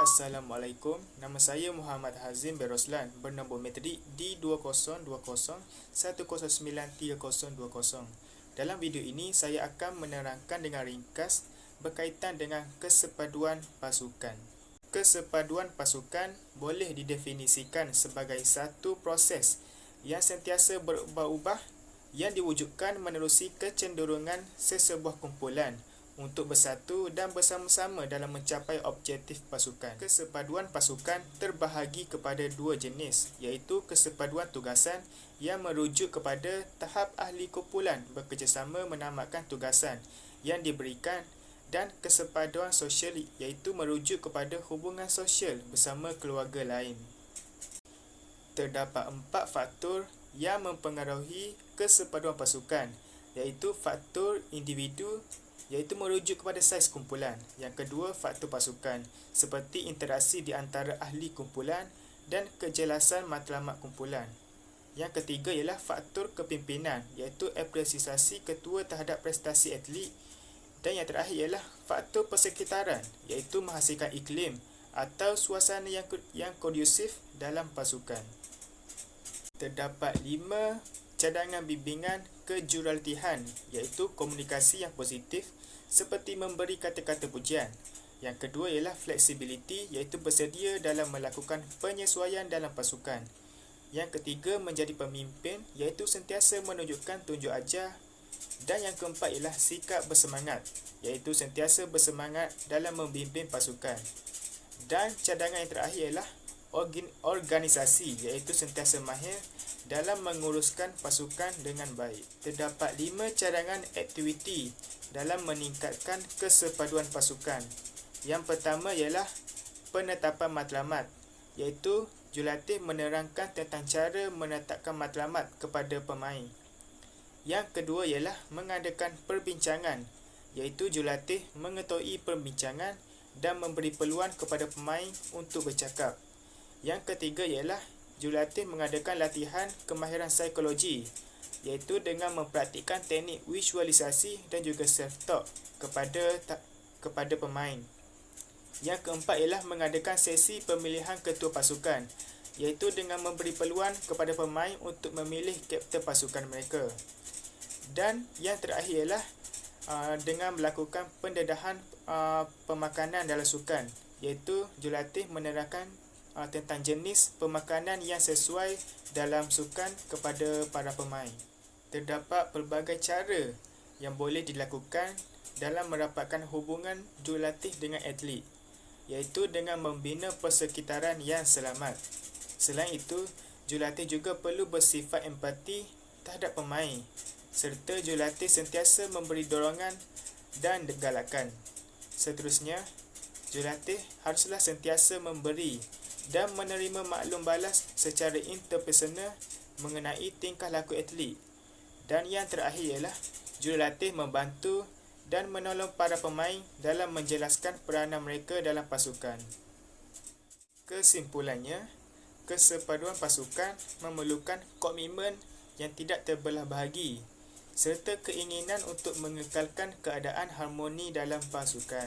Assalamualaikum. Nama saya Muhammad Hazim bin Roslan, bernombor metrik D202011093020. Dalam video ini saya akan menerangkan dengan ringkas berkaitan dengan kesepaduan pasukan. Kesepaduan pasukan boleh didefinisikan sebagai satu proses yang sentiasa berubah-ubah yang diwujudkan menerusi kecenderungan sesebuah kumpulan untuk bersatu dan bersama-sama dalam mencapai objektif pasukan. Kesepaduan pasukan terbahagi kepada dua jenis, iaitu kesepaduan tugasan yang merujuk kepada tahap ahli kumpulan bekerjasama menamatkan tugasan yang diberikan, dan kesepaduan sosial iaitu merujuk kepada hubungan sosial bersama keluarga lain. Terdapat 4 faktor yang mempengaruhi kesepaduan pasukan, iaitu faktor individu, iaitu merujuk kepada saiz kumpulan. Yang kedua, faktor pasukan, seperti interaksi di antara ahli kumpulan dan kejelasan matlamat kumpulan. Yang ketiga ialah faktor kepimpinan, iaitu apresiasi ketua terhadap prestasi atlet. Dan yang terakhir ialah faktor persekitaran, iaitu menghasilkan iklim atau suasana yang kondusif dalam pasukan. Terdapat 5 cadangan bimbingan kejurulatihan, iaitu komunikasi yang positif seperti memberi kata-kata pujian. Yang kedua ialah flexibility, iaitu bersedia dalam melakukan penyesuaian dalam pasukan. Yang ketiga, menjadi pemimpin, iaitu sentiasa menunjukkan tunjuk ajar. Dan yang keempat ialah sikap bersemangat, iaitu sentiasa bersemangat dalam membimbing pasukan. Dan cadangan yang terakhir ialah organisasi, iaitu sentiasa mahir dalam menguruskan pasukan dengan baik. Terdapat 5 cadangan aktiviti dalam meningkatkan kesepaduan pasukan. Yang pertama ialah penetapan matlamat, iaitu jurulatih menerangkan tentang cara menetapkan matlamat kepada pemain. Yang kedua ialah mengadakan perbincangan, iaitu jurulatih mengetahui perbincangan dan memberi peluang kepada pemain untuk bercakap. Yang ketiga ialah jurulatih mengadakan latihan kemahiran psikologi, iaitu dengan mempraktikkan teknik visualisasi dan juga self-talk kepada pemain. Yang keempat ialah mengadakan sesi pemilihan ketua pasukan, iaitu dengan memberi peluang kepada pemain untuk memilih kapten pasukan mereka. Dan yang terakhir ialah dengan melakukan pendedahan pemakanan dalam sukan, iaitu jurulatih menerangkan tentang jenis pemakanan yang sesuai dalam sukan kepada para pemain. Terdapat pelbagai cara yang boleh dilakukan dalam merapatkan hubungan jurulatih dengan atlet, iaitu dengan membina persekitaran yang selamat. Selain itu, jurulatih juga perlu bersifat empati terhadap pemain, serta jurulatih sentiasa memberi dorongan dan galakan. Seterusnya, jurulatih haruslah sentiasa memberi dan menerima maklum balas secara interpersonal mengenai tingkah laku atlet. Dan yang terakhir ialah jurulatih membantu dan menolong para pemain dalam menjelaskan peranan mereka dalam pasukan. Kesimpulannya, kesepaduan pasukan memerlukan komitmen yang tidak terbelah bahagi serta keinginan untuk mengekalkan keadaan harmoni dalam pasukan.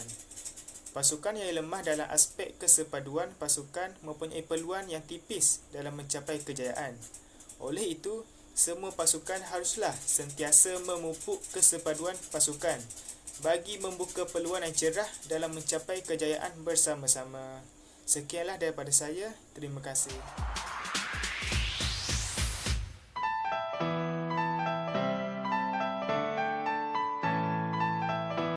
Pasukan yang lemah dalam aspek kesepaduan pasukan mempunyai peluang yang tipis dalam mencapai kejayaan. Oleh itu, semua pasukan haruslah sentiasa memupuk kesepaduan pasukan bagi membuka peluang yang cerah dalam mencapai kejayaan bersama-sama. Sekianlah daripada saya. Terima kasih.